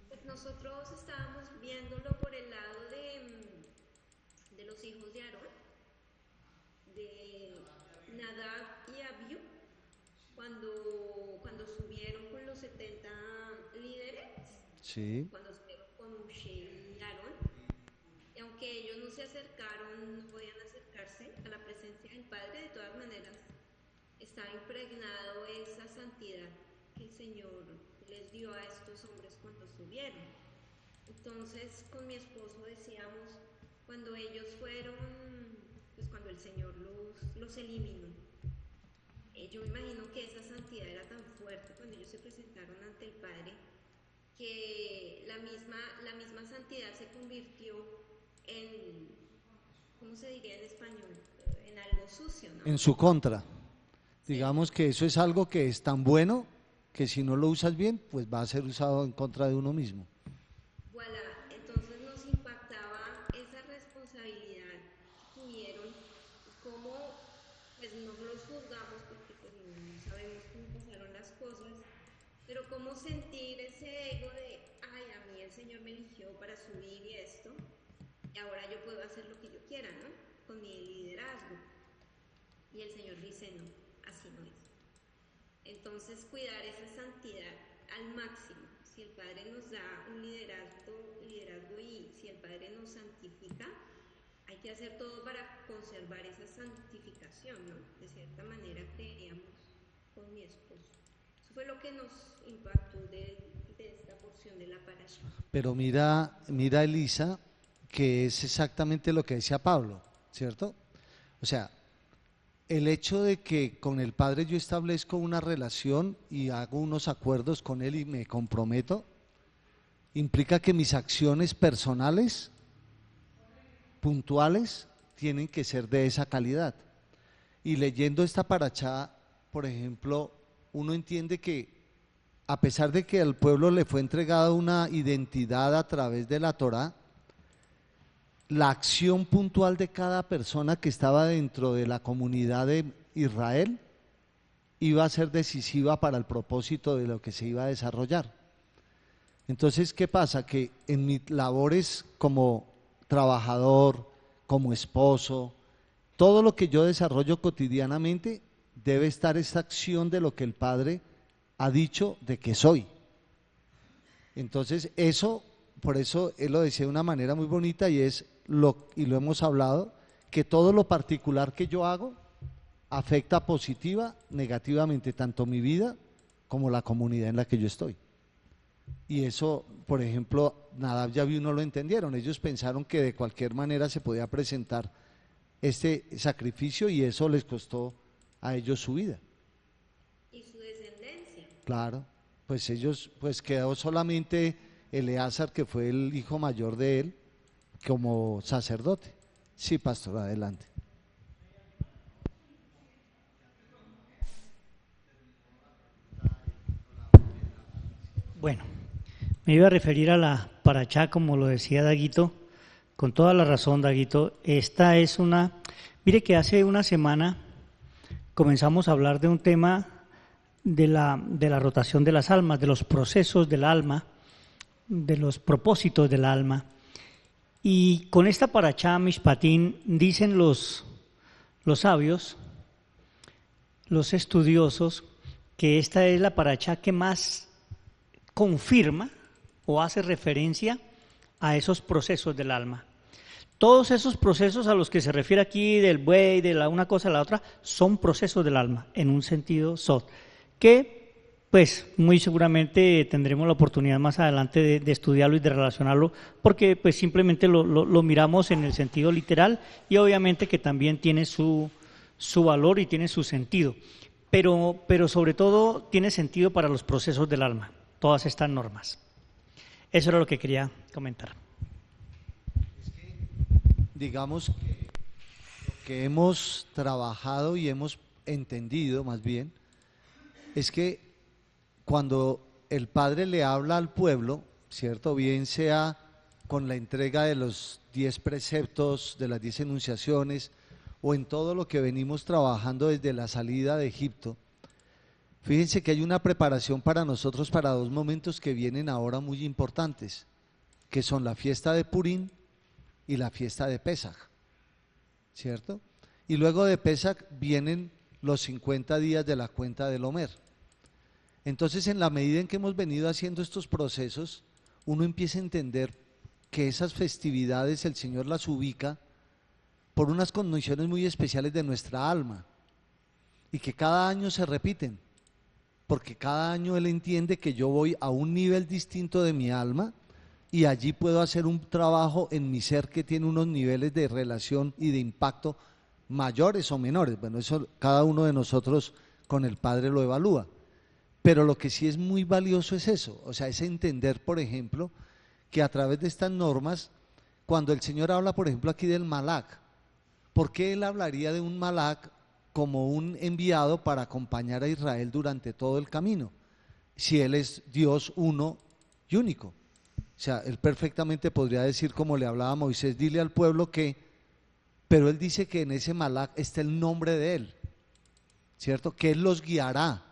Pues nosotros estábamos viéndolo por el lado de los hijos de Aarón, de Nadab y Abiú, cuando subieron con los 70 líderes, sí, cuando estuvieron con Moshe y Aarón, y aunque ellos no se acercaron, no podían acercarse a la presencia del Padre, de todas maneras estaba impregnado esa santidad que el Señor les dio a estos hombres cuando subieron. Entonces con mi esposo decíamos, cuando ellos fueron, pues cuando el Señor los eliminó, yo me imagino que esa santidad era tan fuerte cuando ellos se presentaron ante el Padre, que la misma santidad se convirtió en, ¿cómo se diría en español? En algo sucio, ¿no? En su contra. Sí. Digamos que eso es algo que es tan bueno que si no lo usas bien, pues va a ser usado en contra de uno mismo. Voilà, entonces nos impactaba esa responsabilidad que tuvieron, cómo pues no los juzgamos porque pues no sabemos cómo pasaron las cosas, pero cómo sentir ese ego de, ay, a mí el Señor me eligió para subir y esto, y ahora yo puedo hacer lo que yo quiera, ¿no? Con mi liderazgo. Y el Señor dice, no, así no es. Entonces, cuidar esa santidad al máximo. Si el Padre nos da un liderazgo y si el Padre nos santifica, hay que hacer todo para conservar esa santificación, ¿no? De cierta manera creeríamos con mi esposo. Eso fue lo que nos impactó de esta porción de la parasha. Pero mira Elisa, que es exactamente lo que decía Pablo, ¿cierto? O sea, el hecho de que con el Padre yo establezco una relación y hago unos acuerdos con Él y me comprometo, implica que mis acciones personales, puntuales, tienen que ser de esa calidad. Y leyendo esta parashá, por ejemplo, uno entiende que a pesar de que al pueblo le fue entregada una identidad a través de la Torá, la acción puntual de cada persona que estaba dentro de la comunidad de Israel iba a ser decisiva para el propósito de lo que se iba a desarrollar. Entonces, ¿qué pasa? Que en mis labores como trabajador, como esposo, todo lo que yo desarrollo cotidianamente, debe estar esta acción de lo que el Padre ha dicho de que soy. Entonces, eso, por eso él lo decía de una manera muy bonita y lo hemos hablado, que todo lo particular que yo hago afecta positiva, negativamente, tanto mi vida como la comunidad en la que yo estoy. Y eso, por ejemplo, Nadab y Abiú no lo entendieron, ellos pensaron que de cualquier manera se podía presentar este sacrificio y eso les costó a ellos su vida. Y su descendencia. Claro, pues ellos, pues quedó solamente Eleazar, que fue el hijo mayor de él, como sacerdote. Sí, pastor, adelante. Bueno, me iba a referir a la parashá, como lo decía Daguito, con toda la razón, Daguito. Esta es mire que hace una semana comenzamos a hablar de un tema de la rotación de las almas, de los procesos del alma, de los propósitos del alma. Y con esta parachá Mishpatín dicen los sabios, los estudiosos, que esta es la parachá que más confirma o hace referencia a esos procesos del alma. Todos esos procesos a los que se refiere aquí, del buey, de una cosa a la otra, son procesos del alma, en un sentido sod, que pues muy seguramente tendremos la oportunidad más adelante de estudiarlo y de relacionarlo, porque pues simplemente lo miramos en el sentido literal y obviamente que también tiene su valor y tiene su sentido, pero sobre todo tiene sentido para los procesos del alma, todas estas normas. Eso era lo que quería comentar. Digamos que hemos trabajado y hemos entendido más bien, es que cuando el Padre le habla al pueblo, ¿cierto? Bien sea con la entrega de los 10 preceptos, de las 10 enunciaciones, o en todo lo que venimos trabajando desde la salida de Egipto, fíjense que hay una preparación para nosotros para dos momentos que vienen ahora muy importantes, que son la fiesta de Purim y la fiesta de Pesaj, ¿cierto? Y luego de Pesaj vienen los 50 días de la cuenta del Omer. Entonces, en la medida en que hemos venido haciendo estos procesos, uno empieza a entender que esas festividades el Señor las ubica por unas condiciones muy especiales de nuestra alma y que cada año se repiten, porque cada año Él entiende que yo voy a un nivel distinto de mi alma y allí puedo hacer un trabajo en mi ser que tiene unos niveles de relación y de impacto mayores o menores. Bueno, eso cada uno de nosotros con el Padre lo evalúa. Pero lo que sí es muy valioso es eso, o sea, es entender, por ejemplo, que a través de estas normas, cuando el Señor habla, por ejemplo, aquí del Malak, ¿por qué Él hablaría de un Malak como un enviado para acompañar a Israel durante todo el camino? Si Él es Dios uno y único. O sea, Él perfectamente podría decir, como le hablaba a Moisés, dile al pueblo que, pero Él dice que en ese Malak está el nombre de Él, ¿cierto? Que Él los guiará.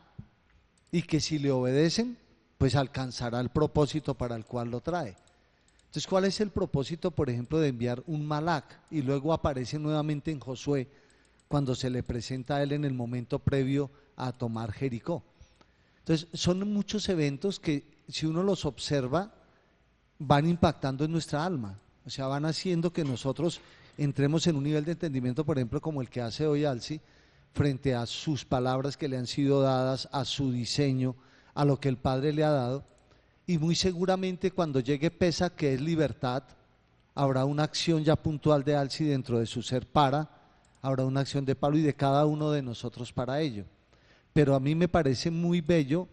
Y que si le obedecen, pues alcanzará el propósito para el cual lo trae. Entonces, ¿cuál es el propósito, por ejemplo, de enviar un Malak? Y luego aparece nuevamente en Josué, cuando se le presenta a él en el momento previo a tomar Jericó. Entonces, son muchos eventos que, si uno los observa, van impactando en nuestra alma. O sea, van haciendo que nosotros entremos en un nivel de entendimiento, por ejemplo, como el que hace hoy Alci, frente a sus palabras que le han sido dadas, a su diseño, a lo que el Padre le ha dado, y muy seguramente cuando llegue Pesaj, que es libertad, habrá una acción ya puntual de Alci dentro de su ser habrá una acción de Pablo y de cada uno de nosotros para ello. Pero a mí me parece muy bello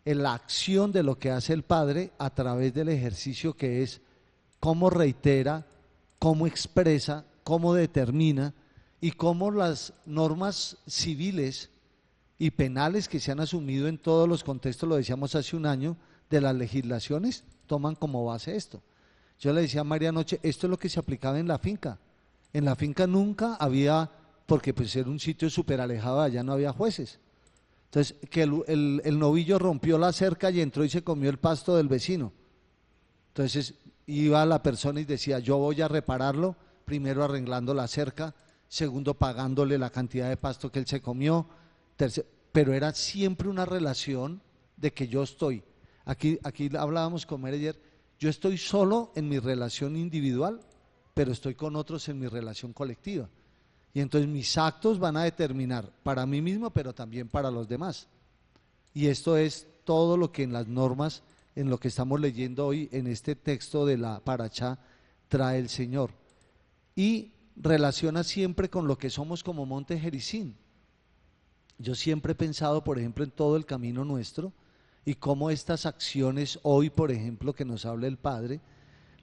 la acción de lo que hace el Padre a través del ejercicio que es cómo reitera, cómo expresa, cómo determina, y cómo las normas civiles y penales que se han asumido en todos los contextos, lo decíamos hace un año, de las legislaciones, toman como base esto. Yo le decía a María anoche, esto es lo que se aplicaba en la finca. En la finca nunca había, porque pues era un sitio súper alejado, allá no había jueces. Entonces, que el novillo rompió la cerca y entró y se comió el pasto del vecino. Entonces, iba la persona y decía, yo voy a repararlo, primero arreglando la cerca, segundo pagándole la cantidad de pasto que él se comió, tercero, pero era siempre una relación de que yo estoy, aquí hablábamos con Mary ayer, yo estoy solo en mi relación individual, pero estoy con otros en mi relación colectiva, y entonces mis actos van a determinar para mí mismo, pero también para los demás, y esto es todo lo que en las normas, en lo que estamos leyendo hoy, en este texto de la Parachá, trae el Señor, y relaciona siempre con lo que somos como Monte Gerizim. Yo siempre he pensado, por ejemplo, en todo el camino nuestro y cómo estas acciones hoy, por ejemplo, que nos habla el Padre,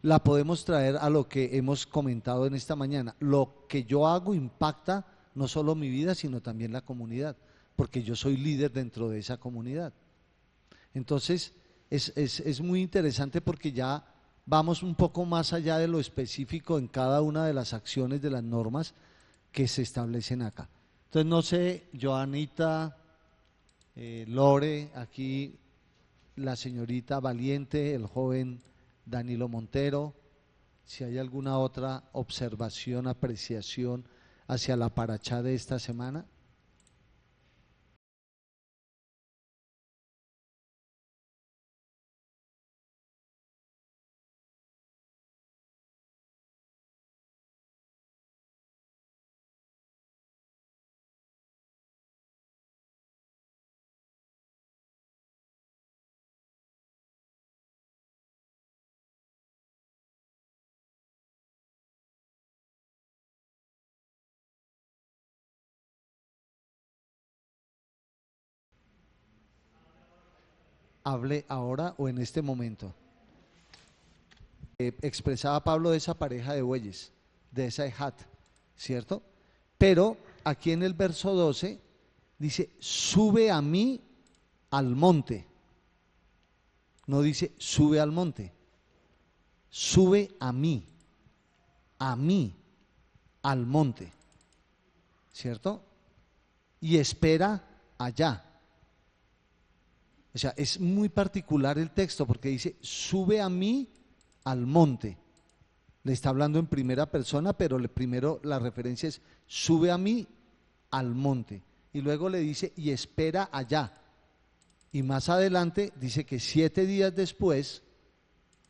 la podemos traer a lo que hemos comentado en esta mañana. Lo que yo hago impacta no solo mi vida, sino también la comunidad, porque yo soy líder dentro de esa comunidad. Entonces, es muy interesante porque ya vamos un poco más allá de lo específico en cada una de las acciones de las normas que se establecen acá. Entonces, no sé, Joanita, Lore, aquí la señorita Valiente, el joven Danilo Montero, si hay alguna otra observación, apreciación hacia la parachá de esta semana. Hable ahora o en este momento. Expresaba Pablo de esa pareja de bueyes, de esa ejat, ¿cierto? Pero aquí en el verso 12 dice, sube a mí al monte. No dice, sube al monte. Sube a mí, al monte, ¿cierto? Y espera allá. O sea, es muy particular el texto porque dice, sube a mí al monte. Le está hablando en primera persona, pero primero la referencia es, sube a mí al monte. Y luego le dice, y espera allá. Y más adelante dice que 7 días después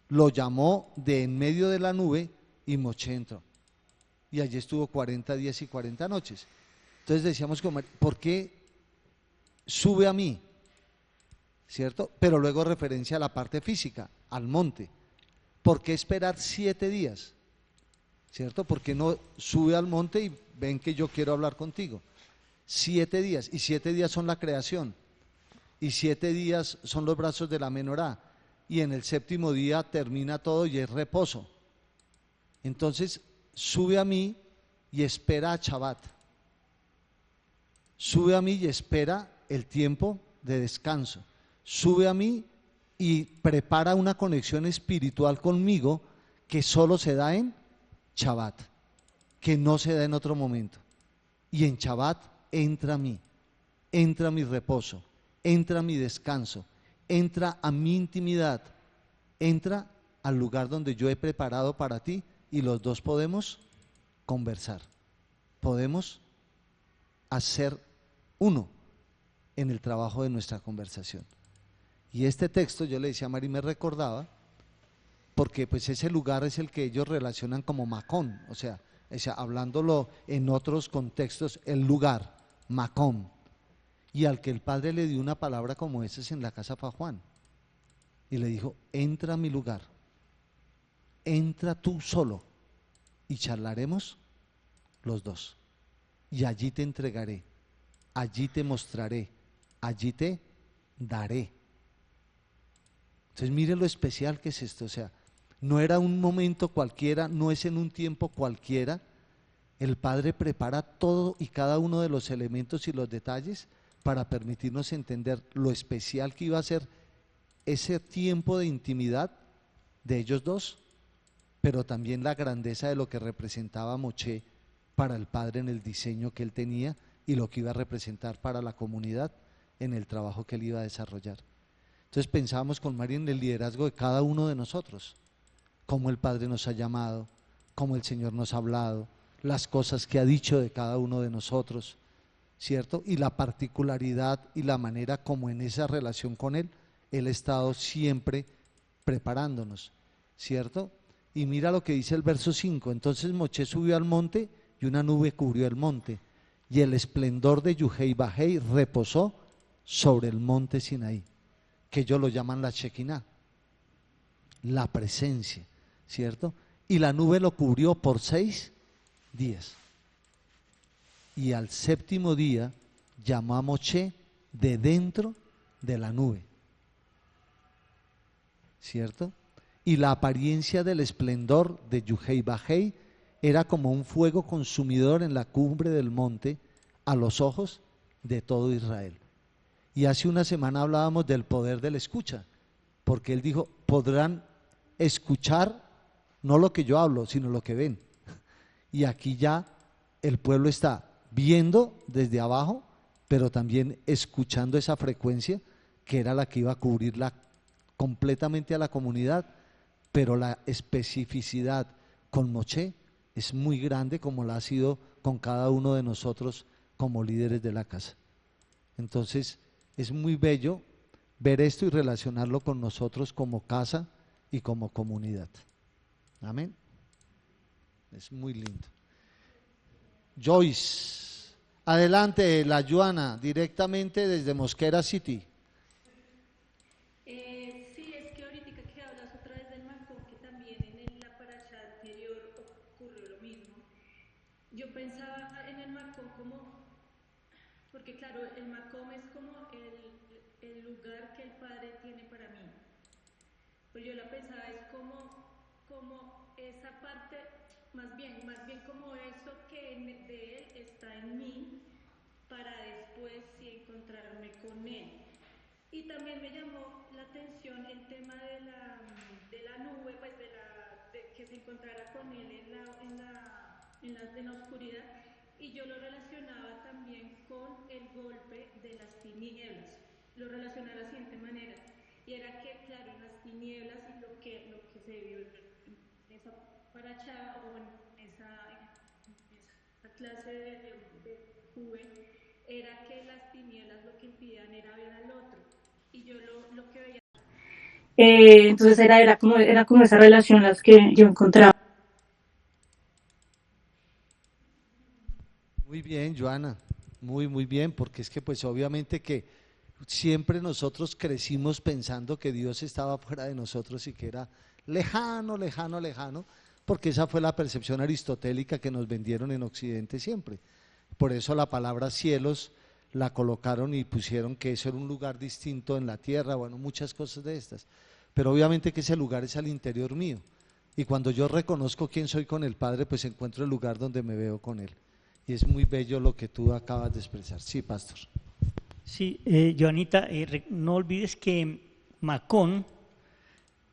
lo llamó de en medio de la nube y Moshe entró. Y allí estuvo 40 días y 40 noches. Entonces decíamos, ¿por qué sube a mí? ¿Cierto? Pero luego referencia a la parte física, al monte. ¿Por qué esperar 7 días? ¿Cierto? ¿Por qué no sube al monte y ven que yo quiero hablar contigo? 7 días, y 7 días son la creación, y 7 días son los brazos de la menorá, y en el 7º día termina todo y es reposo. Entonces, sube a mí y espera a Shabbat. Sube a mí y espera el tiempo de descanso. Sube a mí y prepara una conexión espiritual conmigo que solo se da en Shabbat, que no se da en otro momento. Y en Shabbat entra a mí, entra mi reposo, entra mi descanso, entra a mi intimidad, entra al lugar donde yo he preparado para ti y los dos podemos conversar, podemos hacer uno en el trabajo de nuestra conversación. Y este texto, yo le decía a Mari, me recordaba, porque pues ese lugar es el que ellos relacionan como Macón, o sea, hablándolo en otros contextos, el lugar, Macón, y al que el Padre le dio una palabra como esa es en la casa fue a Juan, y le dijo, entra a mi lugar, entra tú solo, y charlaremos los dos, y allí te entregaré, allí te mostraré, allí te daré. Entonces mire lo especial que es esto, o sea, no era un momento cualquiera, no es en un tiempo cualquiera, el Padre prepara todo y cada uno de los elementos y los detalles para permitirnos entender lo especial que iba a ser ese tiempo de intimidad de ellos dos, pero también la grandeza de lo que representaba Moshe para el Padre en el diseño que él tenía y lo que iba a representar para la comunidad en el trabajo que él iba a desarrollar. Entonces pensábamos con María en el liderazgo de cada uno de nosotros, cómo el Padre nos ha llamado, cómo el Señor nos ha hablado, las cosas que ha dicho de cada uno de nosotros, ¿cierto? Y la particularidad y la manera como en esa relación con Él ha estado siempre preparándonos, ¿cierto? Y mira lo que dice el verso 5, entonces Moshe subió al monte y una nube cubrió el monte, y el esplendor de Yuhei Bajei reposó sobre el monte Sinaí, que ellos lo llaman la Shekinah, la presencia, ¿cierto? Y la nube lo cubrió por 6 días. Y al 7º día llamó a Moshe de dentro de la nube, ¿cierto? Y la apariencia del esplendor de Yuhei Bajei era como un fuego consumidor en la cumbre del monte a los ojos de todo Israel. Y hace una semana hablábamos del poder de la escucha, porque él dijo, podrán escuchar no lo que yo hablo, sino lo que ven. Y aquí ya el pueblo está viendo desde abajo pero también escuchando esa frecuencia que era la que iba a cubrirla completamente a la comunidad, pero la especificidad con Moshe es muy grande, como la ha sido con cada uno de nosotros como líderes de la casa. Entonces es muy bello ver esto y relacionarlo con nosotros como casa y como comunidad. Amén. Es muy lindo. Joyce, adelante, la Joana, directamente desde Mosquera City. Sí, es que ahorita que hablas otra vez del Macón, que también en la paracha anterior ocurrió lo mismo. Yo pensaba en el Macón como, porque claro, el Macón es como el lugar que el Padre tiene para mí. Pues yo la pensaba es como esa parte, más bien como eso que de Él está en mí, para después sí encontrarme con Él. Y también me llamó la atención el tema de la nube, pues de que se encontrara con Él en la oscuridad, y yo lo relacionaba también con el golpe de las tinieblas, lo relacionaba de la siguiente manera, y era que claro, en las tinieblas y lo que se vio en esa paracha o en esa clase de juve, era que las tinieblas lo que impidían era ver al otro, y yo lo que veía. Entonces era como esa relación las que yo encontraba. Muy bien, Joana, muy bien, porque es que pues obviamente que siempre nosotros crecimos pensando que Dios estaba fuera de nosotros y que era lejano, porque esa fue la percepción aristotélica que nos vendieron en Occidente siempre. Por eso la palabra cielos la colocaron y pusieron que eso era un lugar distinto en la tierra, bueno, muchas cosas de estas. Pero obviamente que ese lugar es al interior mío. Y cuando yo reconozco quién soy con el Padre, pues encuentro el lugar donde me veo con Él. Y es muy bello lo que tú acabas de expresar. Sí, pastor. Sí, Joanita, no olvides que Macón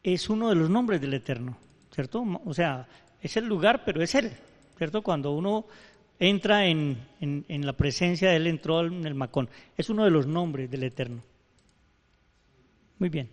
es uno de los nombres del Eterno, ¿cierto? O sea, es el lugar, pero es Él, ¿cierto? Cuando uno entra en la presencia de Él, entró en el Macón. Es uno de los nombres del Eterno. Muy bien.